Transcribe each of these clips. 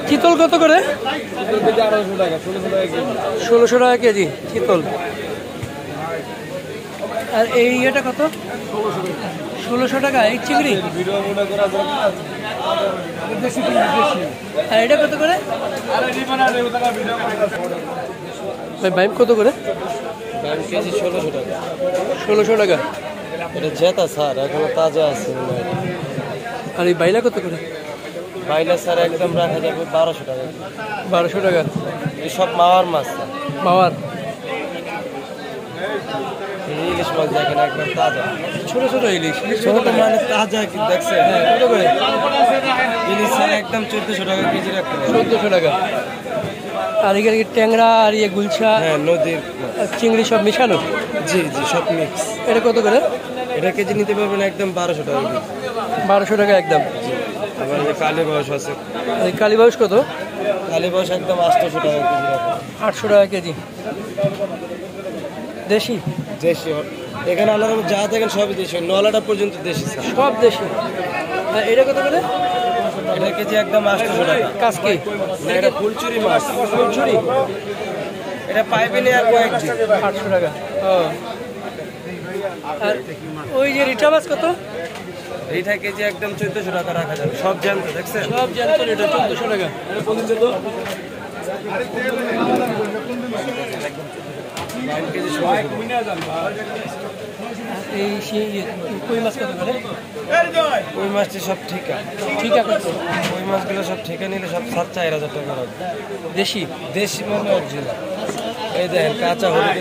চিতল কত করে? 1600 টাকা কেজি চিতল। আর এই ইয়েটা কত? 1600 টাকা এই চিংড়ি। আর এটা কত করে? ভাই কত করে? কেজি 1600 টাকা। 1600 টাকা। এটা জেতা স্যার, এখনো তাজা আছে। আর এই বাইলা কত করে? বাইলা স্যার একদম রাখা যাবে 1200 টাকা। 1200 টাকা। এই সব মাওয়ার মাছ স্যার। মাওয়ার ইলিশ মাছ দেখেন একদম তাজা, ছোট ছোট ইলিশ। ছোট মানে তাজা কি দেখছেন? হ্যাঁ, কত করে? ইলিশ স্যার একদম 1400 টাকা কেজি রাখতে হবে। 1400 টাকা। আর এখানে কি ট্যাংরা আর ইয়ে গুলশা? হ্যাঁ, নদীর আর চিংড়ি সব মিশানো? জি জি, সব মিক্স। এটা কত করে? এটা কেজি নিতে পারবেন একদম 1200 টাকা কেজি। 1200 টাকা একদম। আবার এই কালী বাউস আছে। আর এই কালীবাউস কত? কালী বাউস একদম 800 টাকা কেজি রাখা। 800 টাকা কেজি। দেশি? দেশি। এখানে আলাদা যা দেখেন সবই দেশি, নলাটা পর্যন্ত দেশি স্যার। সব দেশি। আর এটা কত করে? এটা কেজি একদম 800 টাকা। কাসকি? না, এটা ফুলচুরি মাছ। ফুলচুরি? এটা পাইবে নি আর কয়েকটি। 800 টাকা। ও। আর ওই যে রিটা মাছ কত? এইটা কেজি একদম 1400 টাকা রাখা যাবে। সব জ্যান্ত দেখছেন? সব জ্যান্ত রিটা 1400 টাকা। কেজি এই কই মাছ কত করে? ওই মাছটি সব ঠিকা। ঠিক আছে। ওই মাছগুলো সব ঠিকা নিলে সব 7-4000 টাকা রাখবে। দেশি? দেশি মানে অরিজিনাল। এই দেখেন কাঁচা হলুদ।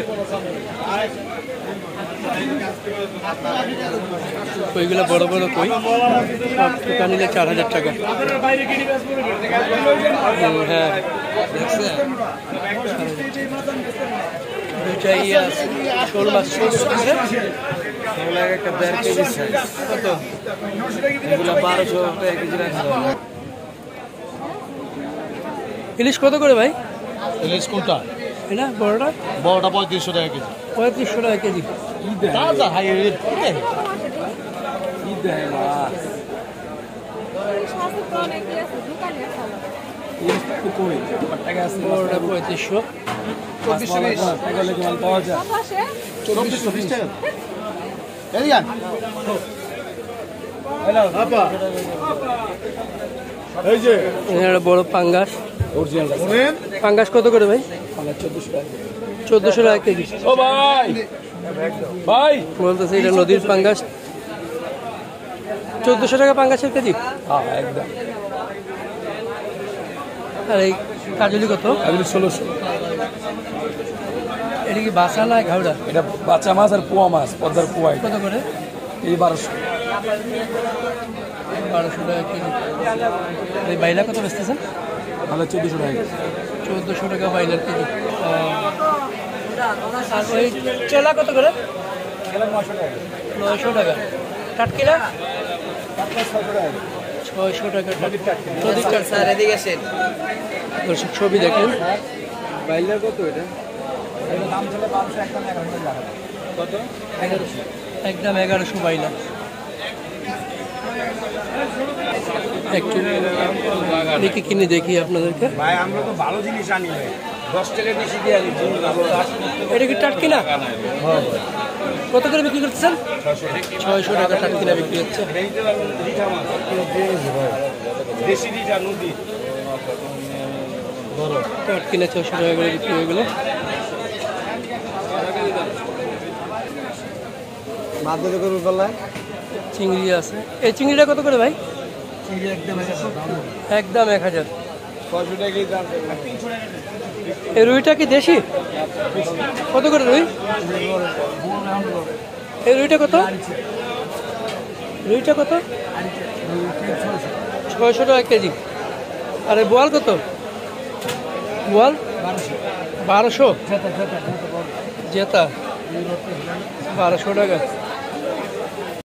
কইগুলো বড় বড় কই, সব ঠিকা নিলে 4000 টাকা। হ্যাঁ, দেখছেন? দুইটা ইয়ে আছে শোল মাছ। এগুলো একটা 1.5 কেজি সাইজ। কত? এগুলো 1200 টাকা কেজি রাখা যাবে। ইলিশ কত করে ভাই? ইলিশ কোনটা? এটা বড়টা? বড়টা 3500 টাকা কেজি। 3500 টাকা কেজি। তাজা হাই রেট। বড়টা 3500। 2420 পাওয়া যায়। 2420 টাকা। এদিকে এই যে এখানে বড় পাঙ্গাস। অরিজিনাল পাঙ্গাস কত করে ভাই? 1400 টাকা কেজি। ও ভাই ভাই বলতেছে এটা নদীর পাঙ্গাস। 1400 টাকা পাঙ্গাসের কেজি। হ্যাঁ একদম। আর এই কাজলি কত? এগুলি 1600। এটা কি বাসা না ঘাউড়া? এটা বাচ্চা মাছ আর পোয়া মাছ, পদ্মার পোয়া। কত করে? এই 1200। 1200 টাকা কেজি। এই বাইলা কত বেচতেছেন? তাহলে 1400 টাকা কেজি। 1400 টাকা বাইলার কেজি। আর ওই চেলা কত করে? 900 টাকা। টাটকিলা 600 টাকা। নদীর টাটকা। স্যার এদিকে আসেন। দর্শক ছবি দেখেন। বাইলার কত এটা? কত? একদম 1100 বাইলা। একটু দেখি কিনে দেখি আপনাদেরকে। ভাই আমরা তো ভালো জিনিস আনি ভাই, 10 টাকা বেশি দিয়ে আনি। এটা কি টাটকিনা? কত করে বিক্রি করতেছেন? 600 টাকা টাটকিনা বিক্রি হচ্ছে। দেশি রিঠা নদী বড় টাটকিনা 600 টাকা করে বিক্রি হয়ে গেল। মাদুরে করবে বললা? চিংড়ি আছে। এই চিংড়িটা কত করে ভাই? চিংড়ি একদম একদম 1000। 600 টাকা কেজি দাম। এই রুইটা কি দেশি? কত করে রুই? এই রুইটা কত? রুইটা কত? 600 টাকা কেজি। আর এই বোয়াল কত? বোয়াল 1200। জেতা 1200 টাকা।